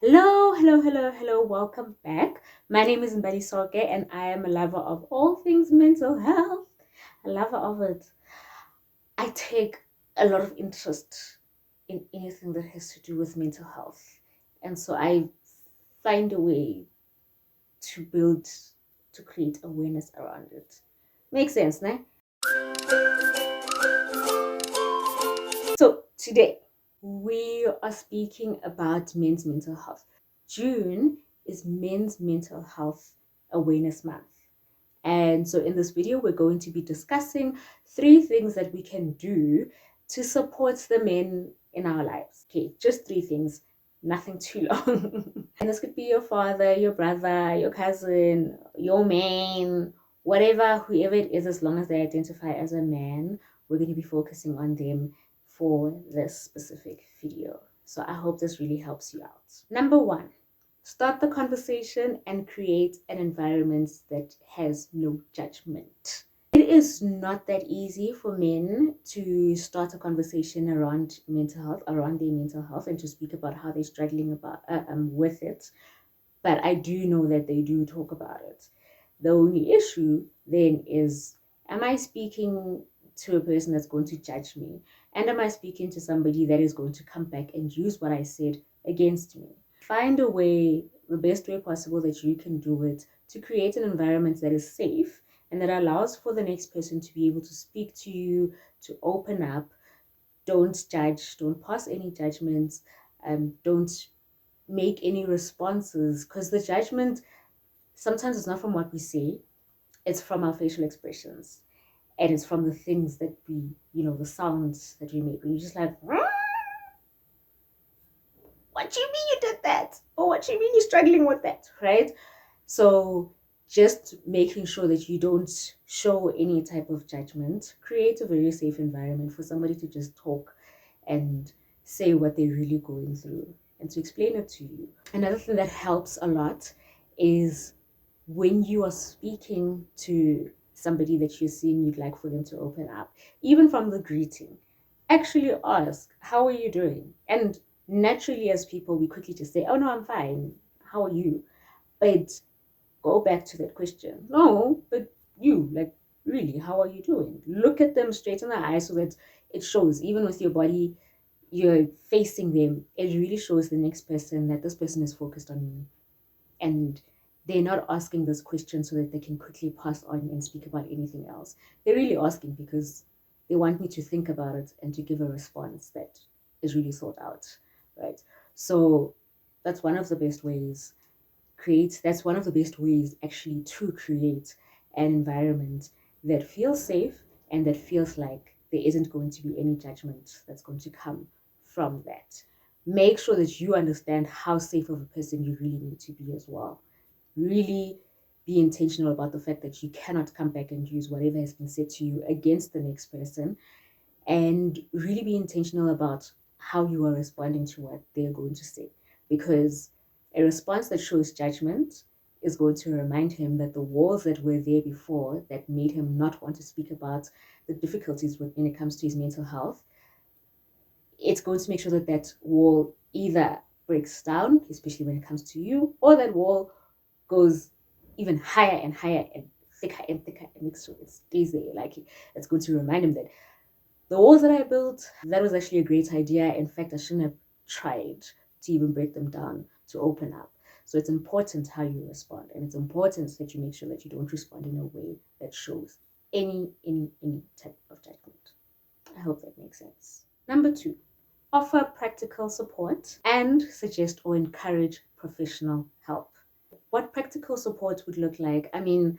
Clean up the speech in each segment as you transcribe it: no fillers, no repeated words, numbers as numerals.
Hello, hello, hello, hello. Welcome back. My name is Mbali Soke and I am a lover of all things mental health. A lover of it. I take a lot of interest in anything that has to do with mental health. And so I find a way to create awareness around it. Makes sense, ne? So today we are speaking about men's mental health. June is Men's Mental Health Awareness Month. And so in this video, we're going to be discussing 3 things that we can do to support the men in our lives. Okay, just 3 things, nothing too long. And this could be your father, your brother, your cousin, your man, whatever, whoever it is, as long as they identify as a man, we're going to be focusing on them for this specific video. So I hope this really helps you out. Number 1, start the conversation and create an environment that has no judgment. It is not that easy for men to start a conversation around mental health, around their mental health, and to speak about how they're struggling with it. But I do know that they do talk about it. The only issue then is, am I speaking to a person that's going to judge me? And am I speaking to somebody that is going to come back and use what I said against me? Find a way, the best way possible that you can do it, to create an environment that is safe and that allows for the next person to be able to speak to you, to open up. Don't judge, don't pass any judgments, don't make any responses, because the judgment sometimes it's not from what we say, it's from our facial expressions, and it's from the things that we, the sounds that we make. When you're just like, what you mean you did that? Or what you mean you're struggling with that, right? So just making sure that you don't show any type of judgment, create a very safe environment for somebody to just talk and say what they're really going through and to explain it to you. Another thing that helps a lot is when you are speaking to somebody that you're seeing you'd like for them to open up, even from the greeting, actually ask, how are you doing? And naturally, as people, we quickly just say, oh no, I'm fine. How are you? But go back to that question. No, but you, like, really, how are you doing? Look at them straight in the eye so that it shows, even with your body, you're facing them. It really shows the next person that this person is focused on me. And they're not asking this question so that they can quickly pass on and speak about anything else. They're really asking because they want me to think about it and to give a response that is really thought out, right? So that's one of the best ways that's one of the best ways actually to create an environment that feels safe and that feels like there isn't going to be any judgment that's going to come from that. Make sure that you understand how safe of a person you really need to be as well. Really be intentional about the fact that you cannot come back and use whatever has been said to you against the next person, and really be intentional about how you are responding to what they're going to say, because a response that shows judgment is going to remind him that the walls that were there before that made him not want to speak about the difficulties when it comes to his mental health, it's going to make sure that that wall either breaks down, especially when it comes to you, or that wall goes even higher and higher and thicker and makes sure it stays there. Like, it's going to remind him that the walls that I built, that was actually a great idea. In fact, I shouldn't have tried to even break them down to open up. So it's important how you respond, and it's important that you make sure that you don't respond in a way that shows any type of judgment. I hope that makes sense. Number 2, offer practical support and suggest or encourage professional help. What practical support would look like? I mean,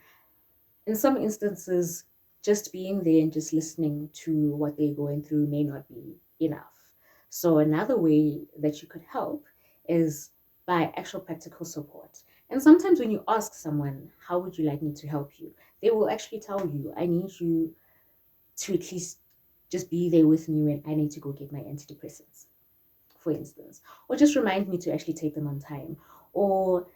in some instances, just being there and just listening to what they're going through may not be enough. So, another way that you could help is by actual practical support. And sometimes, when you ask someone, how would you like me to help you? They will actually tell you, I need you to at least just be there with me when I need to go get my antidepressants, for instance, or just remind me to actually take them on time, or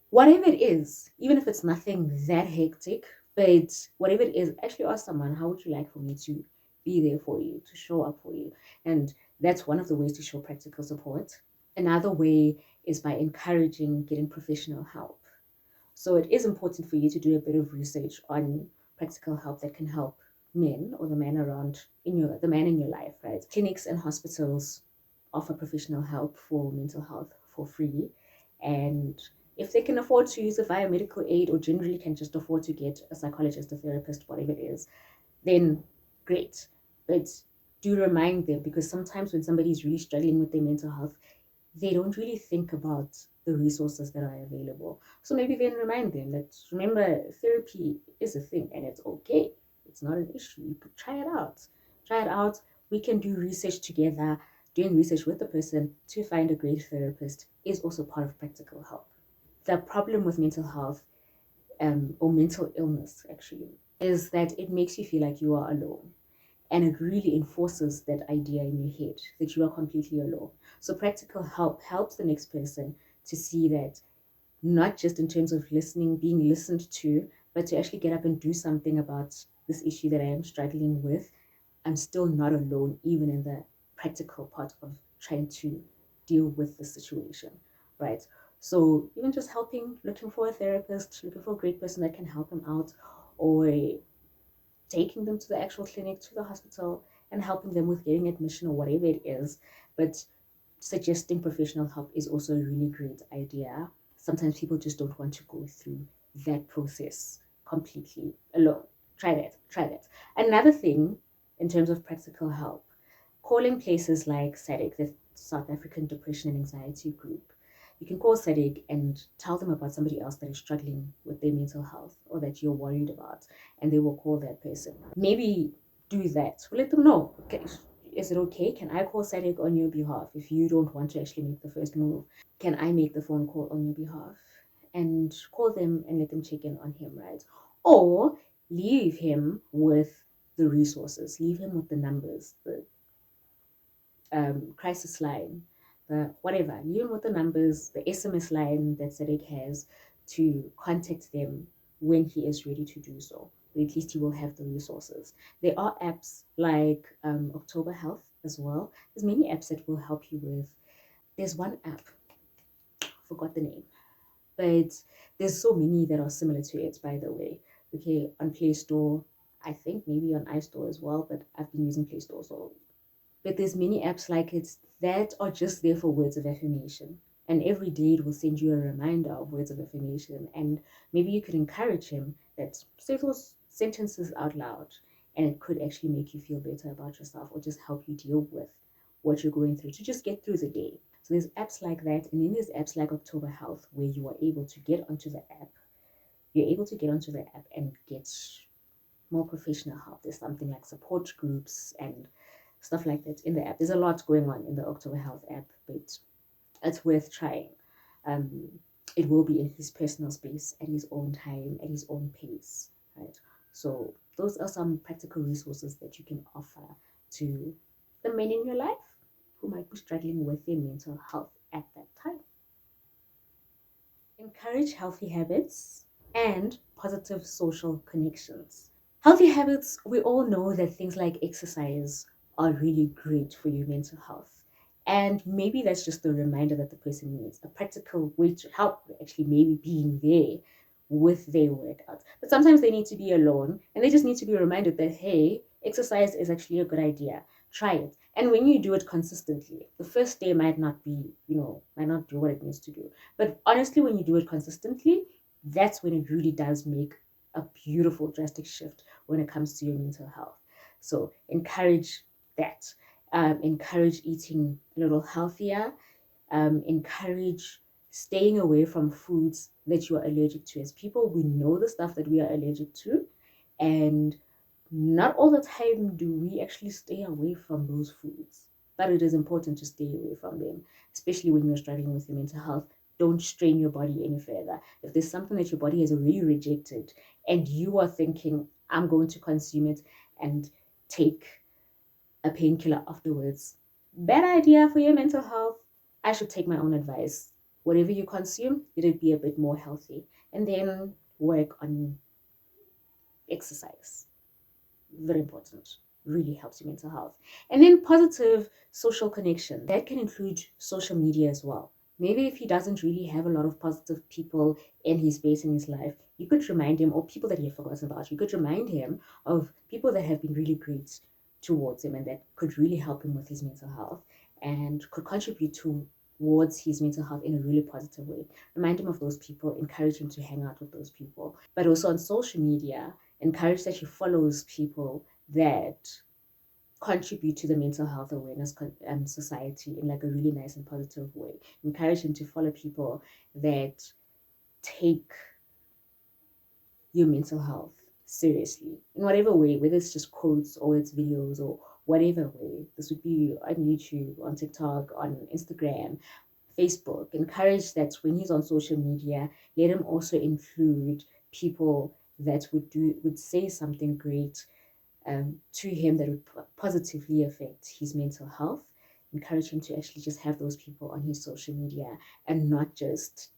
whatever it is, even if it's nothing that hectic, but whatever it is, actually ask someone, how would you like for me to be there for you, to show up for you? And that's one of the ways to show practical support. Another way is by encouraging getting professional help. So it is important for you to do a bit of research on practical help that can help men or the man around the man in your life, right? Clinics and hospitals offer professional help for mental health for free. And if they can afford to use it via medical aid or generally can just afford to get a psychologist, a therapist, whatever it is, then great. But do remind them, because sometimes when somebody is really struggling with their mental health, they don't really think about the resources that are available. So maybe then remind them that, remember, therapy is a thing and it's okay. It's not an issue. You could try it out. Try it out. We can do research together. Doing research with the person to find a great therapist is also part of practical help. The problem with mental health, or mental illness actually, is that it makes you feel like you are alone. And it really enforces that idea in your head that you are completely alone. So practical help helps the next person to see that, not just in terms of listening, being listened to, but to actually get up and do something about this issue that I am struggling with. I'm still not alone, even in the practical part of trying to deal with the situation, right? So even just helping, looking for a therapist, looking for a great person that can help him out, or taking them to the actual clinic, to the hospital, and helping them with getting admission or whatever it is. But suggesting professional help is also a really great idea. Sometimes people just don't want to go through that process completely alone. Try that. Try that. Another thing in terms of practical help, calling places like SADC, the South African Depression and Anxiety Group. You can call SADC and tell them about somebody else that is struggling with their mental health or that you're worried about, and they will call that person. Maybe do that. Let them know. Okay, is it okay? Can I call SADC on your behalf if you don't want to actually make the first move? Can I make the phone call on your behalf? And call them and let them check in on him, right? Or leave him with the resources, leave him with the numbers, the crisis line, the whatever, leave him with the numbers, the SMS line that SADC has to contact them when he is ready to do so. At least he will have the resources. There are apps like October Health as well. There's many apps that will help you with. There's one app, forgot the name, but there's so many that are similar to it, by the way. Okay, on Play Store, I think maybe on iStore as well, but I've been using Play Store, so. But there's many apps like it that are just there for words of affirmation. And every day it will send you a reminder of words of affirmation. And maybe you could encourage him that say those sentences out loud. And it could actually make you feel better about yourself or just help you deal with what you're going through to just get through the day. So there's apps like that. And then there's apps like October Health where you are able to get onto the app. You're able to get onto the app and get more professional help. There's something like support groups and stuff like that in the app. There's a lot going on in the October Health app, but it's worth trying. Um, it will be in his personal space at his own time, at his own pace, right? So those are some practical resources that you can offer to the men in your life who might be struggling with their mental health at that time. Encourage healthy habits and positive social connections. Healthy habits, we all know that things like exercise are really great for your mental health. And maybe that's just the reminder that the person needs, a practical way to help actually maybe being there with their workout. But sometimes they need to be alone and they just need to be reminded that, hey, exercise is actually a good idea. Try it. And when you do it consistently, the first day might not be, might not do what it needs to do. But honestly, when you do it consistently, that's when it really does make a beautiful drastic shift when it comes to your mental health. So encourage that. Encourage eating a little healthier. Encourage staying away from foods that you are allergic to. As people, we know the stuff that we are allergic to, and not all the time do we actually stay away from those foods. But it is important to stay away from them, especially when you're struggling with your mental health. Don't strain your body any further. If there's something that your body has already rejected and you are thinking, I'm going to consume it and take a painkiller afterwards, bad idea for your mental health. I should take my own advice. Whatever you consume, let it be a bit more healthy. And then work on exercise. Very important. Really helps your mental health. And then positive social connection. That can include social media as well. Maybe if he doesn't really have a lot of positive people in his space in his life, you could remind him, or people that he has forgotten about, you could remind him of people that have been really great towards him and that could really help him with his mental health and could contribute towards his mental health in a really positive way. Remind him of those people, encourage him to hang out with those people. But also on social media, encourage that he follows people that contribute to the mental health awareness society in like a really nice and positive way. Encourage him to follow people that take your mental health seriously in whatever way, whether it's just quotes or it's videos or whatever way. This would be on YouTube, on TikTok, on Instagram, Facebook. Encourage that when he's on social media, let him also include people that would say something great to him that would positively affect his mental health. Encourage him to actually just have those people on his social media and not just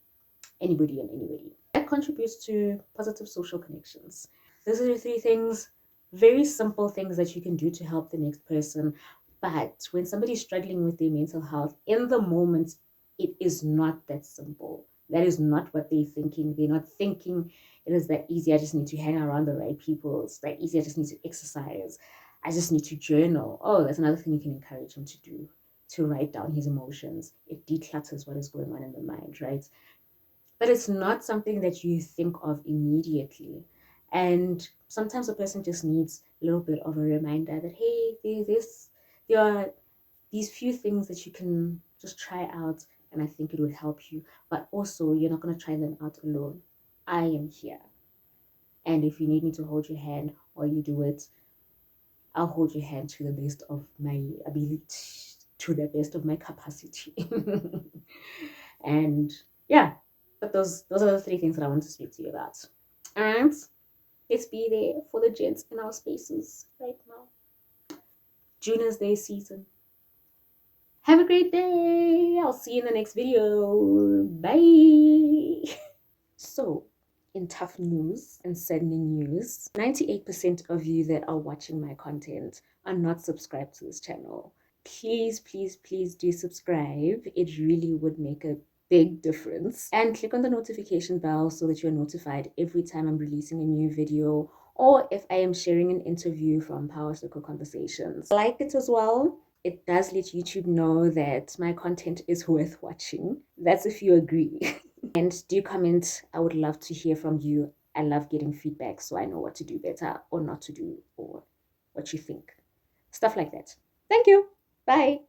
anybody and anybody. That contributes to positive social connections. Those are the three things, very simple things that you can do to help the next person. But when somebody's struggling with their mental health, in the moment, it is not that simple. That is not what they're thinking. They're not thinking it is that easy. I just need to hang around the right people. It's that easy. I just need to exercise. I just need to journal. Oh, that's another thing you can encourage him to do, to write down his emotions. It declutters what is going on in the mind, right? But it's not something that you think of immediately. And sometimes a person just needs a little bit of a reminder that, hey, there are these few things that you can just try out, and I think it would help you. But also, you're not going to try them out alone. I am here. And if you need me to hold your hand while you do it, I'll hold your hand to the best of my ability, to the best of my capacity. And yeah, but those are the three things that I want to speak to you about. And let's be there for the gents in our spaces right now. June is their season. Have a great day. I'll see you in the next video. Bye. So, in tough news and saddening news, 98% of you that are watching my content are not subscribed to this channel. Please, please, please do subscribe. It really would make a big difference. And click on the notification bell so that you're notified every time I'm releasing a new video or if I am sharing an interview from Power Circle Conversations. Like it as well. It does let YouTube know that my content is worth watching. That's if you agree. And do comment. I would love to hear from you. I love getting feedback so I know what to do better or not to do or what you think. Stuff like that. Thank you. Bye.